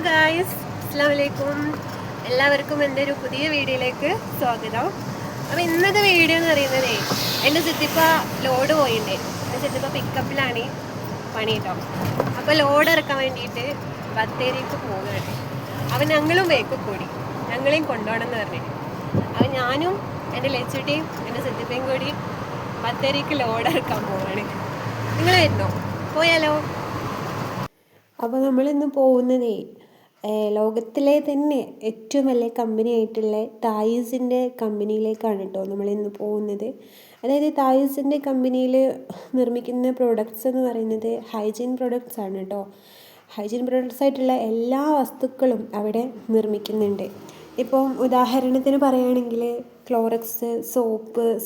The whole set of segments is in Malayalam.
ഗായ്സ്, അസ്സലാമു അലൈക്കും. എല്ലാവർക്കും എൻ്റെ ഒരു പുതിയ വീഡിയോയിലേക്ക് സ്വാഗതം. അപ്പോൾ ഇന്നത്തെ വീഡിയോ എന്ന് പറയുന്നത് എൻ്റെ സിദ്ദിപ്പ ലോഡ് പോയിട്ടുണ്ട്. എൻ്റെ സിദ്ദിപ്പ പിക്കപ്പിലാണ് പണി കേട്ടോ. അപ്പോൾ ലോഡ് ഇറക്കാൻ വേണ്ടിയിട്ട് ബത്തേരിക്ക് പോവുകയാണ്. അപ്പോൾ ഞങ്ങളും വേക്ക് കൂടി ഞങ്ങളെയും കൊണ്ടുപോകണം എന്ന് പറഞ്ഞിട്ട് അപ്പോൾ ഞാനും എൻ്റെ ലച്ചുട്ടിയും എൻ്റെ സിദ്ദിപ്പയും കൂടി ബത്തേരിക്ക് ലോഡ് ഇറക്കാൻ പോവുകയാണ്. നിങ്ങൾ വരുന്നോ? പോയാലോ? അപ്പോൾ നമ്മളിന്ന് പോകുന്നതേ ലോകത്തിലെ തന്നെ ഏറ്റവും വലിയ കമ്പനി ആയിട്ടുള്ള തായിസിൻ്റെ കമ്പനിയിലേക്കാണ് കേട്ടോ നമ്മളിന്ന് പോകുന്നത്. അതായത് തായിസിൻ്റെ കമ്പനിയിൽ നിർമ്മിക്കുന്ന പ്രോഡക്റ്റ്സ് എന്ന് പറയുന്നത് ഹൈജീൻ പ്രോഡക്റ്റ്സ് ആണ് കേട്ടോ. ഹൈജീൻ പ്രോഡക്റ്റ്സ് ആയിട്ടുള്ള എല്ലാ വസ്തുക്കളും അവിടെ നിർമ്മിക്കുന്നുണ്ട്. ഇപ്പം ഉദാഹരണത്തിന് പറയുകയാണെങ്കിൽ ക്ലോറക്സ്,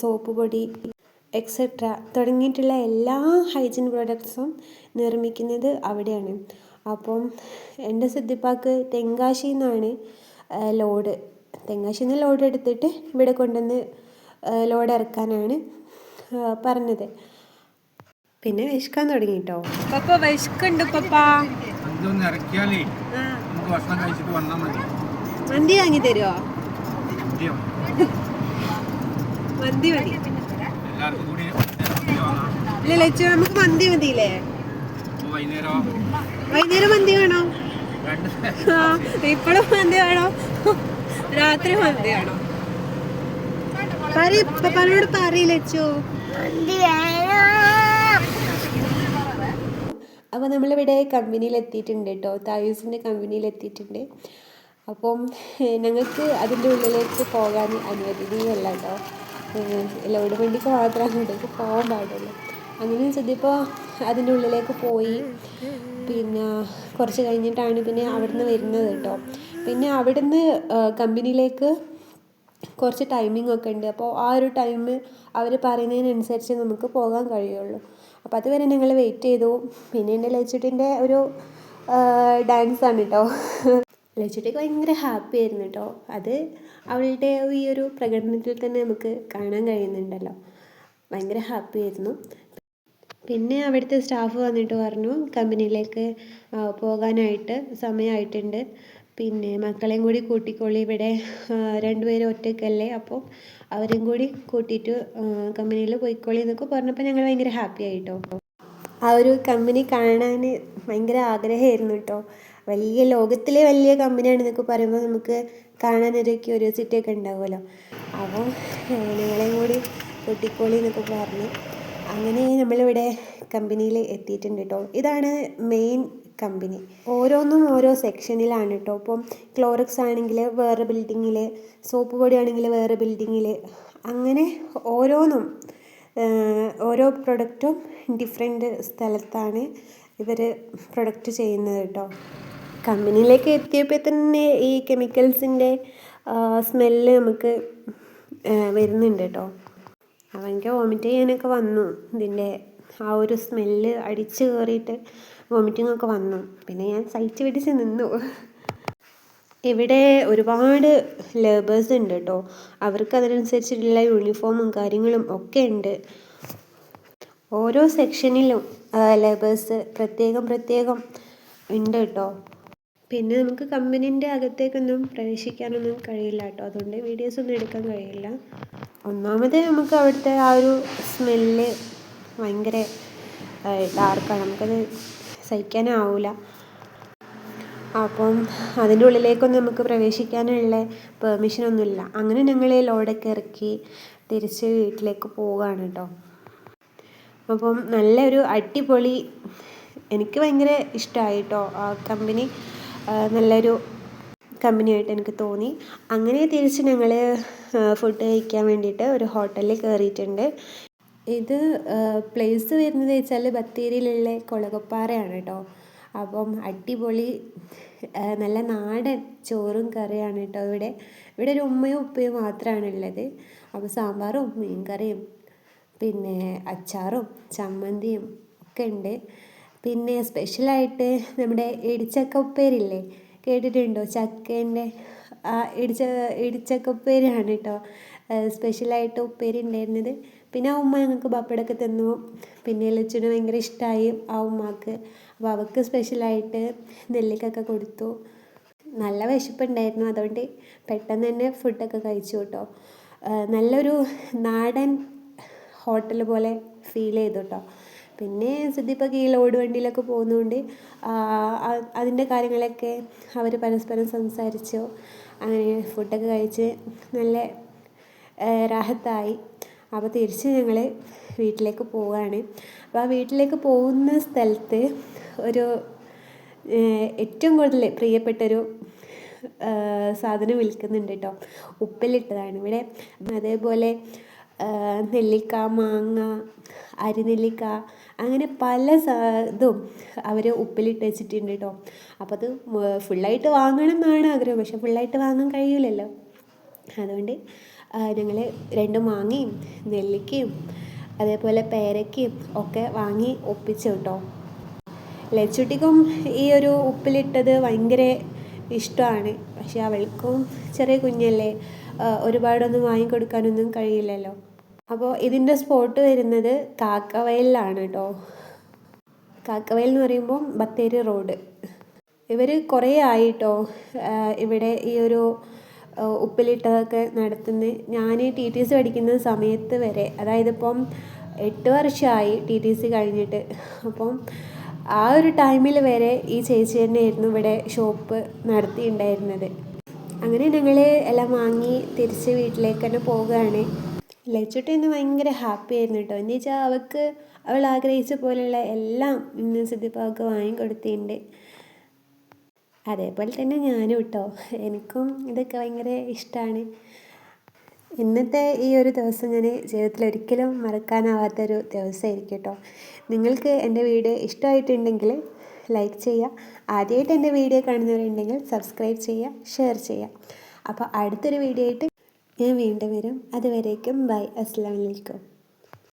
സോപ്പ് പൊടി എക്സെട്ര തുടങ്ങിയിട്ടുള്ള എല്ലാ ഹൈജീൻ പ്രോഡക്ട്സും നിർമ്മിക്കുന്നത് അവിടെയാണ്. അപ്പം എൻ്റെ സിദ്ദിപ്പാക്ക് തെങ്കാശിയിൽ നിന്നാണ് തെങ്കാശിയിൽ നിന്ന് ലോഡ് എടുത്തിട്ട് ഇവിടെ കൊണ്ടുവന്ന് ലോഡ് ഇറക്കാനാണ് പറഞ്ഞത്. പിന്നെ വിശക്കാൻ തുടങ്ങി കേട്ടോ. പപ്പ വിശക്കുണ്ട് പപ്പ. മന്തി വാങ്ങി തരുമോ? മന്തി മതി. ഇല്ല ലച്ചു, നമുക്ക് മന്തി മതിയില്ലേ? വൈകുന്നേരം മന്തി വേണോ? ഇപ്പോഴും മന്തി വേണോ? രാത്രി മന്തി വേണോ? പപ്പനോട് പറയില്ല ലച്ചു. അപ്പോൾ നമ്മളിവിടെ കമ്പനിയിൽ എത്തിയിട്ടുണ്ട് കേട്ടോ. തായൂസിൻ്റെ കമ്പനിയിൽ എത്തിയിട്ടുണ്ട്. അപ്പം ഞങ്ങൾക്ക് അതിൻ്റെ ഉള്ളിലേക്ക് പോകാൻ അനുവദനീയമല്ല കേട്ടോ. ലോഡ് വണ്ടിക്ക് മാത്രമേ അങ്ങോട്ടേക്ക് പോകാൻ പാടുള്ളൂ. അങ്ങനെ ശ്രദ്ധിപ്പോൾ അതിൻ്റെ ഉള്ളിലേക്ക് പോയി. പിന്നെ കുറച്ച് കഴിഞ്ഞിട്ടാണ് പിന്നെ അവിടുന്ന് വരുന്നത് കേട്ടോ. പിന്നെ അവിടുന്ന് കമ്പനിയിലേക്ക് കുറച്ച് ടൈമിംഗ് ഒക്കെ ഉണ്ട്. അപ്പോൾ ആ ഒരു ടൈം അവർ പറയുന്നതിനനുസരിച്ച് നമുക്ക് പോകാൻ കഴിയുള്ളൂ. അപ്പോൾ അതുവരെ ഞങ്ങൾ വെയിറ്റ് ചെയ്തു. പിന്നെ എൻ്റെ ലച്ചുട്ടിൻ്റെ ഒരു ഡാൻസാണ് കേട്ടോ. ലച്ചുട്ടിക്ക് ഭയങ്കര ഹാപ്പി ആയിരുന്നു കേട്ടോ. അത് അവളുടെ ഈ ഒരു പ്രകടനത്തിൽ തന്നെ നമുക്ക് കാണാൻ കഴിയുന്നുണ്ടല്ലോ. ഭയങ്കര ഹാപ്പി ആയിരുന്നു. പിന്നെ അവിടുത്തെ സ്റ്റാഫ് വന്നിട്ട് പറഞ്ഞു കമ്പനിയിലേക്ക് പോകാനായിട്ട് സമയമായിട്ടുണ്ട്. പിന്നെ മക്കളെയും കൂടി കൂട്ടിക്കോളി, ഇവിടെ രണ്ടുപേരും ഒറ്റയ്ക്കല്ലേ, അപ്പോൾ അവരെയും കൂടി കൂട്ടിയിട്ട് കമ്പനിയിൽ പോയിക്കോളി എന്നൊക്കെ പറഞ്ഞപ്പോൾ ഞങ്ങൾ ഭയങ്കര ഹാപ്പി ആയിട്ടോ. ആ ഒരു കമ്പനി കാണാൻ ഭയങ്കര ആഗ്രഹമായിരുന്നു കേട്ടോ. ലോകത്തിലെ വലിയ കമ്പനിയാണെന്നൊക്കെ പറയുമ്പോൾ നമുക്ക് കാണാനൊരു ക്യൂരിയോസിറ്റി ഒക്കെ ഉണ്ടാവുമല്ലോ. അപ്പോൾ ഞങ്ങളെയും കൂടി കൂട്ടിക്കോളി എന്നൊക്കെ പറഞ്ഞു. അങ്ങനെ നമ്മളിവിടെ കമ്പനിയിൽ എത്തിയിട്ടുണ്ട് കേട്ടോ. ഇതാണ് മെയിൻ കമ്പനി. ഓരോന്നും ഓരോ സെക്ഷനിലാണ് കേട്ടോ. ഇപ്പം ക്ലോറക്സ് ആണെങ്കിൽ വേറെ ബിൽഡിങ്ങിൽ, സോപ്പ് പൊടി ആണെങ്കിൽ വേറെ ബിൽഡിങ്ങിൽ, അങ്ങനെ ഓരോ പ്രൊഡക്റ്റും ഡിഫറെൻറ്റ് സ്ഥലത്താണ് ഇവർ പ്രൊഡക്റ്റ് ചെയ്യുന്നത് കേട്ടോ. കമ്പനിയിലേക്ക് എത്തിയപ്പോൾ തന്നെ ഈ കെമിക്കൽസിൻ്റെ സ്മെല്ല് നമുക്ക് വരുന്നുണ്ട് കേട്ടോ. എനിക്ക് വോമിറ്റ് ചെയ്യാനൊക്കെ വന്നു. ഇതിൻ്റെ ആ ഒരു സ്മെല്ല് അടിച്ച് കയറിയിട്ട് വോമിറ്റിംഗ് ഒക്കെ വന്നു. പിന്നെ ഞാൻ സൈറ്റ് പിടിച്ച് നിന്നു. ഇവിടെ ഒരുപാട് ലേബേഴ്സ് ഉണ്ട് കേട്ടോ. അവർക്ക് അതിനനുസരിച്ചിട്ടുള്ള യൂണിഫോമും കാര്യങ്ങളും ഒക്കെ ഉണ്ട്. ഓരോ സെക്ഷനിലും ലേബേഴ്സ് പ്രത്യേകം ഉണ്ട് കേട്ടോ. പിന്നെ നമുക്ക് കമ്പനീൻ്റെ അകത്തേക്കൊന്നും പ്രവേശിക്കാനൊന്നും കഴിയില്ല കേട്ടോ. അതുകൊണ്ട് വീഡിയോസൊന്നും എടുക്കാൻ കഴിയില്ല. ഒന്നാമത് നമുക്ക് അവിടുത്തെ ആ ഒരു സ്മെല്ല് ഭയങ്കര ഡാർക്കാണ്, നമുക്കത് സഹിക്കാനാവില്ല. അപ്പം അതിൻ്റെ ഉള്ളിലേക്കൊന്നും നമുക്ക് പ്രവേശിക്കാനുള്ള പെർമിഷനൊന്നുമില്ല. അങ്ങനെ ഞങ്ങൾ ലോഡൊക്കെ ഇറക്കി തിരിച്ച് വീട്ടിലേക്ക് പോവുകയാണ് കേട്ടോ. അപ്പം നല്ലൊരു അടിപൊളി, എനിക്ക് ഭയങ്കര ഇഷ്ടമായി കേട്ടോ. ആ കമ്പനി നല്ലൊരു കമ്പനിയായിട്ട് എനിക്ക് തോന്നി. അങ്ങനെ തിരിച്ച് ഞങ്ങൾ ഫുഡ് കഴിക്കാൻ വേണ്ടിയിട്ട് ഒരു ഹോട്ടലിൽ കയറിയിട്ടുണ്ട്. ഇത് പ്ലേസ് വരുന്നത് വെച്ചാൽ ബത്തേരിയിലുള്ള കൊളകപ്പാറയാണ് കേട്ടോ. അപ്പം അടിപൊളി നല്ല നാടൻ ചോറും കറിയാണ് കേട്ടോ. ഇവിടെ ഒരു ഉമ്മയും ഉപ്പയും മാത്രമാണ് ഉള്ളത്. അപ്പോൾ സാമ്പാറും മീൻ കറിയും പിന്നെ അച്ചാറും ചമ്മന്തിയും ഒക്കെ ഉണ്ട്. പിന്നെ സ്പെഷ്യലായിട്ട് നമ്മുടെ ഇടിച്ചക്ക ഉപ്പേരില്ലേ, കേട്ടിട്ടുണ്ടോ? ചക്കേൻ്റെ ഇടിച്ചക്ക ഉപ്പേരിയാണ് കേട്ടോ സ്പെഷ്യലായിട്ട് ഉപ്പേരി ഉണ്ടായിരുന്നത്. പിന്നെ ആ ഉമ്മ ഞങ്ങൾക്ക് പപ്പടമൊക്കെ തന്നു. പിന്നെ ലച്ചുവിന് ഭയങ്കര ഇഷ്ടമായി ആ ഉമ്മാക്ക്. അപ്പോൾ അവൾക്ക് സ്പെഷ്യലായിട്ട് നെല്ലിക്കൊക്കെ കൊടുത്തു. നല്ല വിശപ്പുണ്ടായിരുന്നു. അതുകൊണ്ട് പെട്ടെന്ന് തന്നെ ഫുഡൊക്കെ കഴിച്ചു കേട്ടോ. നല്ലൊരു നാടൻ ഹോട്ടൽ പോലെ ഫീൽ ചെയ്തു കേട്ടോ. പിന്നെ സിദ്ദിഖൊക്കെ ഈ ലോഡ് വണ്ടിയിലൊക്കെ പോകുന്നതുകൊണ്ട് അതിൻ്റെ കാര്യങ്ങളൊക്കെ അവർ പരസ്പരം സംസാരിച്ചു. അങ്ങനെ ഫുഡൊക്കെ കഴിച്ച് നല്ല റാഹത്തായി. അപ്പോൾ തിരിച്ച് ഞങ്ങൾ വീട്ടിലേക്ക് പോവുകയാണ്. അപ്പോൾ ആ വീട്ടിലേക്ക് പോകുന്ന സ്ഥലത്ത് ഒരു ഏറ്റവും കൂടുതൽ പ്രിയപ്പെട്ടൊരു സാധനം വിൽക്കുന്നുണ്ട് കേട്ടോ. ഉപ്പിലിട്ടതാണ് ഇവിടെ. അതേപോലെ നെല്ലിക്ക, മാങ്ങ, അരിനെല്ലിക്ക, അങ്ങനെ പല ഇതും അവർ ഉപ്പിലിട്ട് വെച്ചിട്ടുണ്ട് കേട്ടോ. അപ്പോൾ അത് ഫുള്ളായിട്ട് വാങ്ങണം എന്നാണ് ആഗ്രഹം. പക്ഷെ ഫുള്ളായിട്ട് വാങ്ങാൻ കഴിയില്ലല്ലോ. അതുകൊണ്ട് ഞങ്ങൾ 2 മാങ്ങയും നെല്ലിക്കയും അതേപോലെ പേരയ്ക്കയും ഒക്കെ വാങ്ങി ഒപ്പിച്ചു കേട്ടോ. ലച്ചുട്ടിക്കും ഈ ഒരു ഉപ്പിലിട്ടത് ഭയങ്കര ഇഷ്ടമാണ്. പക്ഷെ അവൾക്കും ചെറിയ കുഞ്ഞല്ലേ, ഒരുപാടൊന്നും വാങ്ങിക്കൊടുക്കാനൊന്നും കഴിയില്ലല്ലോ. അപ്പോൾ ഇതിൻ്റെ സ്പോട്ട് വരുന്നത് കാക്കവയലിലാണ് കേട്ടോ. കാക്കവയൽ എന്ന് പറയുമ്പോൾ ബത്തേരി റോഡ്. ഇവർ കുറേ ആയിട്ടോ ഇവിടെ ഈ ഒരു ഉപ്പിലിട്ടതൊക്കെ നടത്തുന്നത്. ഞാൻ TTC പഠിക്കുന്ന സമയത്ത് വരെ, അതായത് ഇപ്പം 8 വർഷമായി TTC കഴിഞ്ഞിട്ട്. അപ്പം ആ ഒരു ടൈമിൽ വരെ ഈ ചേച്ചി തന്നെയായിരുന്നു ഇവിടെ ഷോപ്പ് നടത്തിയിട്ടുണ്ടായിരുന്നത്. അങ്ങനെ ഞങ്ങൾ എല്ലാം വാങ്ങി തിരിച്ച് വീട്ടിലേക്ക് തന്നെ പോവുകയാണ്. ലച്ചുട്ടി ഇന്ന് ഭയങ്കര ഹാപ്പി ആയിരുന്നു കേട്ടോ. എന്ന് വെച്ചാൽ അവൾ ആഗ്രഹിച്ച പോലെയുള്ള എല്ലാം ഇന്ന് സിദ്ദിഖാക്ക് വാങ്ങിക്കൊടുത്തിട്ടുണ്ട്. അതേപോലെ തന്നെ ഞാനും കേട്ടോ. എനിക്കും ഇതൊക്കെ ഭയങ്കര ഇഷ്ടമാണ്. ഇന്നത്തെ ഈ ഒരു ദിവസം ഞാൻ ജീവിതത്തിൽ ഒരിക്കലും മറക്കാനാവാത്തൊരു ദിവസമായിരിക്കും കേട്ടോ. നിങ്ങൾക്ക് എൻ്റെ വീഡിയോ ഇഷ്ടമായിട്ടുണ്ടെങ്കിൽ ലൈക്ക് ചെയ്യുക. ആദ്യമായിട്ട് എൻ്റെ വീഡിയോ കാണുന്നവരുണ്ടെങ്കിൽ സബ്സ്ക്രൈബ് ചെയ്യുക, ഷെയർ ചെയ്യുക. അപ്പോൾ അടുത്തൊരു വീഡിയോ ആയിട്ട് ഞാൻ വീണ്ടും വരും. അതുവരേക്കും ബൈ. അസ്സലാമു അലൈക്കും.